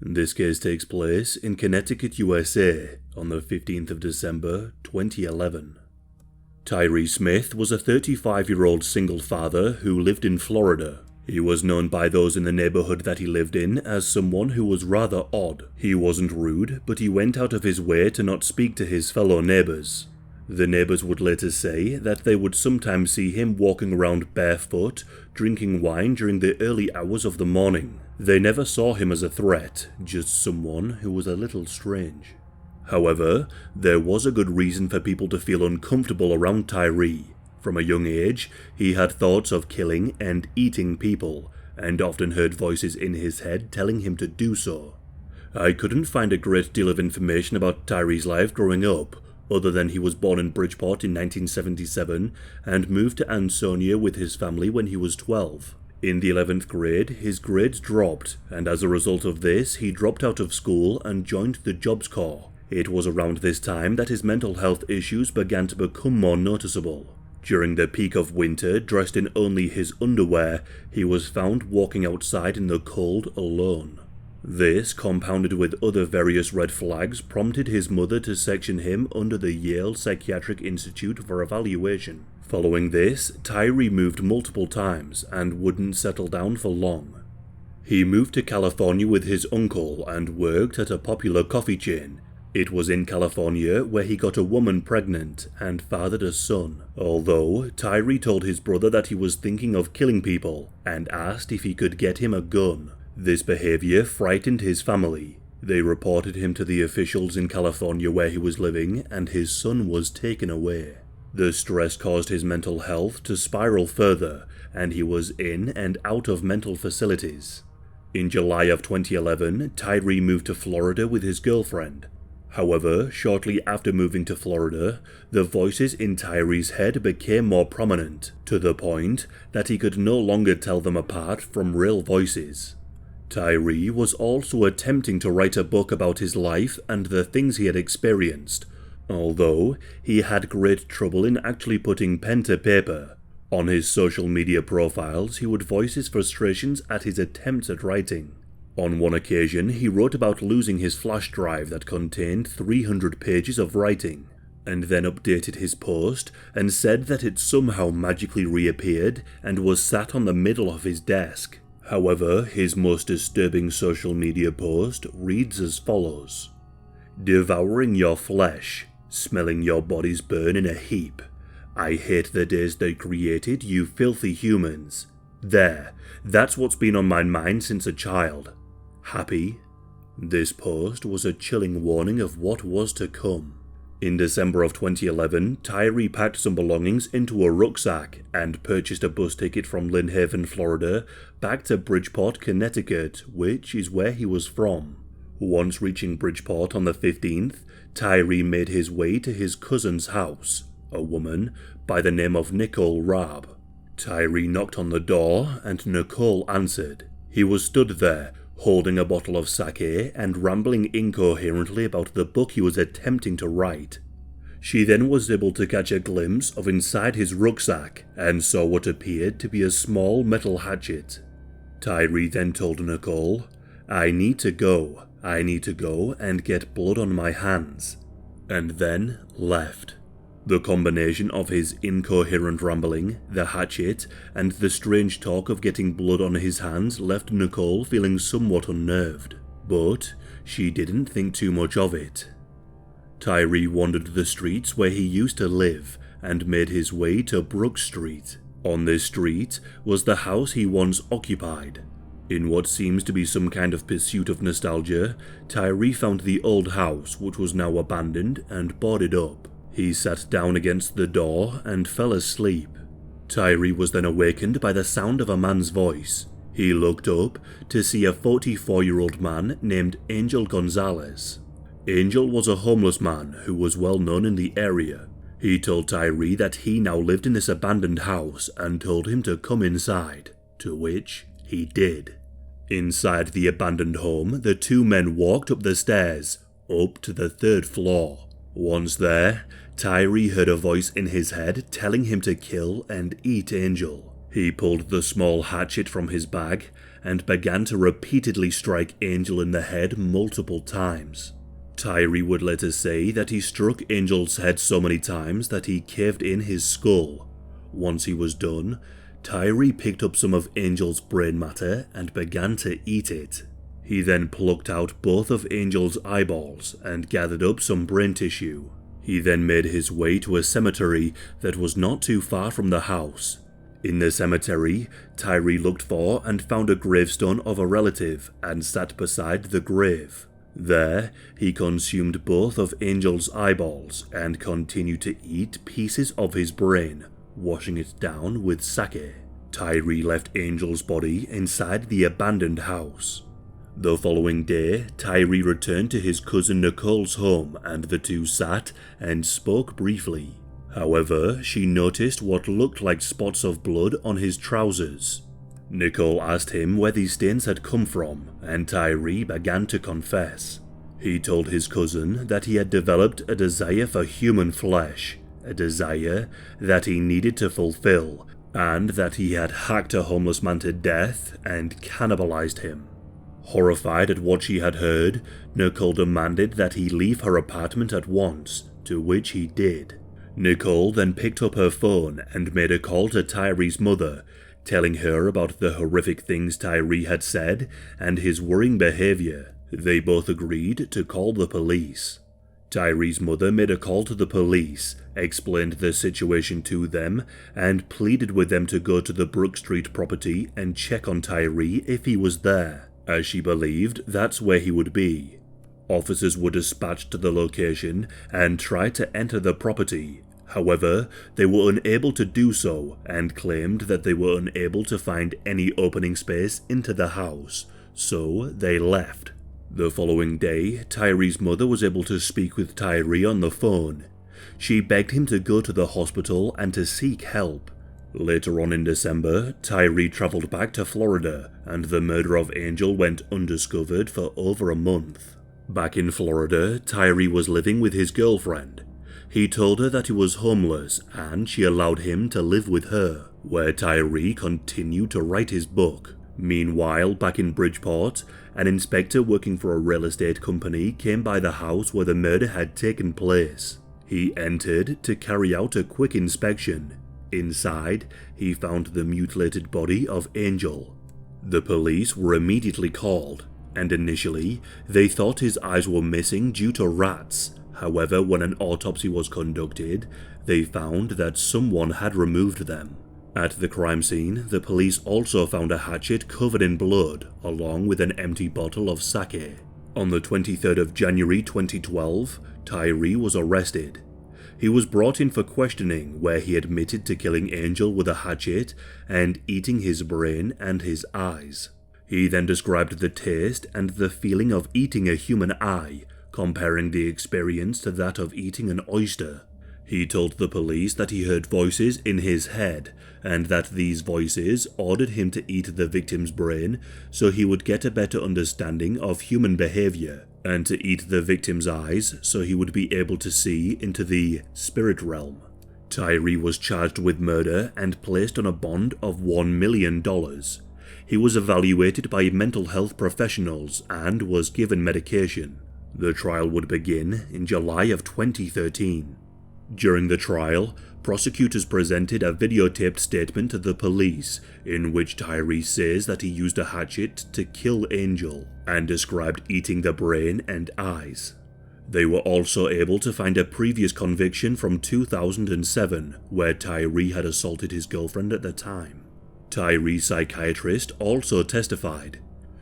This case takes place in Connecticut, USA, on the 15th of December, 2011. Tyree Smith was a 35-year-old single father who lived in Florida. He was known by those in the neighborhood that he lived in as someone who was rather odd. He wasn't rude, but he went out of his way to not speak to his fellow neighbors. The neighbors would later say that they would sometimes see him walking around barefoot, drinking wine during the early hours of the morning. They never saw him as a threat, just someone who was a little strange. However, there was a good reason for people to feel uncomfortable around Tyree. From a young age, he had thoughts of killing and eating people, and often heard voices in his head telling him to do so. I couldn't find a great deal of information about Tyree's life growing up, other than he was born in Bridgeport in 1977 and moved to Ansonia with his family when he was 12. In the 11th grade, his grades dropped, and as a result of this, he dropped out of school and joined the Jobs Corps. It was around this time that his mental health issues began to become more noticeable. During the peak of winter, dressed in only his underwear, he was found walking outside in the cold alone. This, compounded with other various red flags, prompted his mother to section him under the Yale Psychiatric Institute for evaluation. Following this, Tyree moved multiple times and wouldn't settle down for long. He moved to California with his uncle and worked at a popular coffee chain. It was in California where he got a woman pregnant and fathered a son, although Tyree told his brother that he was thinking of killing people and asked if he could get him a gun. This behavior frightened his family. They reported him to the officials in California where he was living, and his son was taken away. The stress caused his mental health to spiral further, and he was in and out of mental facilities. In July of 2011, Tyree moved to Florida with his girlfriend. However, shortly after moving to Florida, the voices in Tyree's head became more prominent, to the point that he could no longer tell them apart from real voices. Tyree was also attempting to write a book about his life and the things he had experienced, although he had great trouble in actually putting pen to paper. On his social media profiles, he would voice his frustrations at his attempts at writing. On one occasion, he wrote about losing his flash drive that contained 300 pages of writing, and then updated his post and said that it somehow magically reappeared and was sat on the middle of his desk. However, his most disturbing social media post reads as follows: "Devouring your flesh, smelling your bodies burn in a heap. I hate the days they created, you filthy humans. That's what's been on my mind since a child. Happy?" This post was a chilling warning of what was to come. In December of 2011, Tyree packed some belongings into a rucksack and purchased a bus ticket from Lynn Haven, Florida, back to Bridgeport, Connecticut, which is where he was from. Once reaching Bridgeport on the 15th, Tyree made his way to his cousin's house, a woman by the name of Nicole Rabb. Tyree knocked on the door and Nicole answered. He was stood there, holding a bottle of sake and rambling incoherently about the book he was attempting to write. She then was able to catch a glimpse of inside his rucksack and saw what appeared to be a small metal hatchet. Tyree then told Nicole, I need to go and get blood on my hands," and then left. The combination of his incoherent rambling, the hatchet, and the strange talk of getting blood on his hands left Nicole feeling somewhat unnerved, but she didn't think too much of it. Tyree wandered the streets where he used to live and made his way to Brook Street. On this street was the house he once occupied. In what seems to be some kind of pursuit of nostalgia, Tyree found the old house, which was now abandoned and boarded up. He sat down against the door and fell asleep. Tyree was then awakened by the sound of a man's voice. He looked up to see a 44-year-old man named Angel Gonzalez. Angel was a homeless man who was well known in the area. He told Tyree that he now lived in this abandoned house and told him to come inside, to which he did. Inside the abandoned home, the two men walked up the stairs, up to the 3rd floor. Once there, Tyree heard a voice in his head telling him to kill and eat Angel. He pulled the small hatchet from his bag and began to repeatedly strike Angel in the head multiple times. Tyree would later say that he struck Angel's head so many times that he caved in his skull. Once he was done, Tyree picked up some of Angel's brain matter and began to eat it. He then plucked out both of Angel's eyeballs and gathered up some brain tissue. He then made his way to a cemetery that was not too far from the house. In the cemetery, Tyree looked for and found a gravestone of a relative and sat beside the grave. There, he consumed both of Angel's eyeballs and continued to eat pieces of his brain, washing it down with sake. Tyree left Angel's body inside the abandoned house. The following day, Tyree returned to his cousin Nicole's home and the two sat and spoke briefly. However, she noticed what looked like spots of blood on his trousers. Nicole asked him where these stains had come from, and Tyree began to confess. He told his cousin that he had developed a desire for human flesh, a desire that he needed to fulfill, and that he had hacked a homeless man to death and cannibalized him. Horrified at what she had heard, Nicole demanded that he leave her apartment at once, to which he did. Nicole then picked up her phone and made a call to Tyree's mother, telling her about the horrific things Tyree had said and his worrying behavior. They both agreed to call the police. Tyree's mother made a call to the police, explained the situation to them, and pleaded with them to go to the Brook Street property and check on Tyree if he was there, as she believed that's where he would be. Officers were dispatched to the location and tried to enter the property. However, they were unable to do so and claimed that they were unable to find any opening space into the house, so they left. The following day, Tyree's mother was able to speak with Tyree on the phone. She begged him to go to the hospital and to seek help. Later on in December, Tyree traveled back to Florida, and the murder of Angel went undiscovered for over a month. Back in Florida, Tyree was living with his girlfriend. He told her that he was homeless and she allowed him to live with her, where Tyree continued to write his book. Meanwhile, back in Bridgeport, an inspector working for a real estate company came by the house where the murder had taken place. He entered to carry out a quick inspection. Inside, he found the mutilated body of Angel. The police were immediately called, and initially, they thought his eyes were missing due to rats. However, when an autopsy was conducted, they found that someone had removed them. At the crime scene, the police also found a hatchet covered in blood, along with an empty bottle of sake. On the 23rd of January 2012, Tyree was arrested. He was brought in for questioning, where he admitted to killing Angel with a hatchet and eating his brain and his eyes. He then described the taste and the feeling of eating a human eye, comparing the experience to that of eating an oyster. He told the police that he heard voices in his head, and that these voices ordered him to eat the victim's brain so he would get a better understanding of human behavior, and to eat the victim's eyes so he would be able to see into the spirit realm. Tyree was charged with murder and placed on a bond of $1 million. He was evaluated by mental health professionals and was given medication. The trial would begin in July of 2013. During the trial, prosecutors presented a videotaped statement to the police in which Tyree says that he used a hatchet to kill Angel and described eating the brain and eyes. They were also able to find a previous conviction from 2007 where Tyree had assaulted his girlfriend at the time. Tyree's psychiatrist also testified.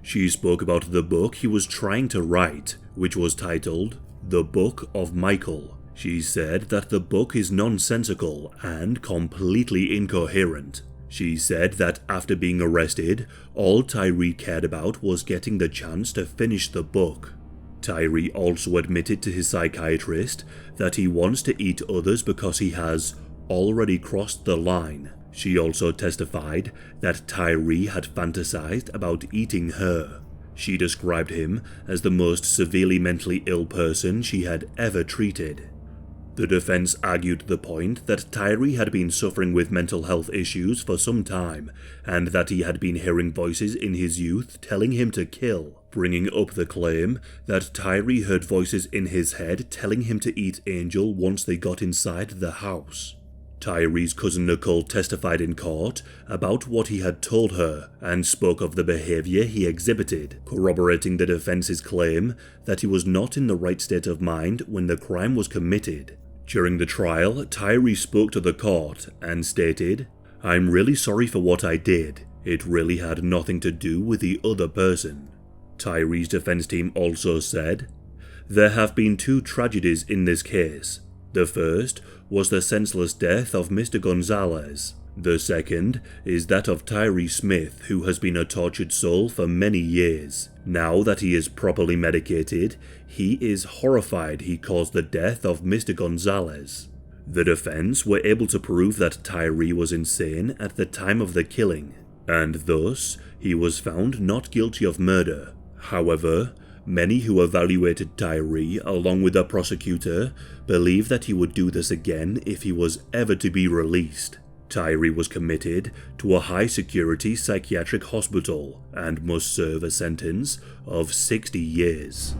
She spoke about the book he was trying to write, which was titled The Book of Michael. She said that the book is nonsensical and completely incoherent. She said that after being arrested, all Tyree cared about was getting the chance to finish the book. Tyree also admitted to his psychiatrist that he wants to eat others because he has already crossed the line. She also testified that Tyree had fantasized about eating her. She described him as the most severely mentally ill person she had ever treated. The defense argued the point that Tyree had been suffering with mental health issues for some time, and that he had been hearing voices in his youth telling him to kill, bringing up the claim that Tyree heard voices in his head telling him to eat Angel once they got inside the house. Tyree's cousin Nicole testified in court about what he had told her and spoke of the behaviour he exhibited, corroborating the defence's claim that he was not in the right state of mind when the crime was committed. During the trial, Tyree spoke to the court and stated, "I'm really sorry for what I did. It really had nothing to do with the other person." Tyree's defense team also said, "There have been two tragedies in this case. The first was the senseless death of Mr. Gonzalez. The second is that of Tyree Smith, who has been a tortured soul for many years. Now that he is properly medicated, he is horrified he caused the death of Mr. Gonzalez." The defense were able to prove that Tyree was insane at the time of the killing, and thus he was found not guilty of murder. However, many who evaluated Tyree, along with the prosecutor, believe that he would do this again if he was ever to be released. Tyree was committed to a high-security psychiatric hospital and must serve a sentence of 60 years.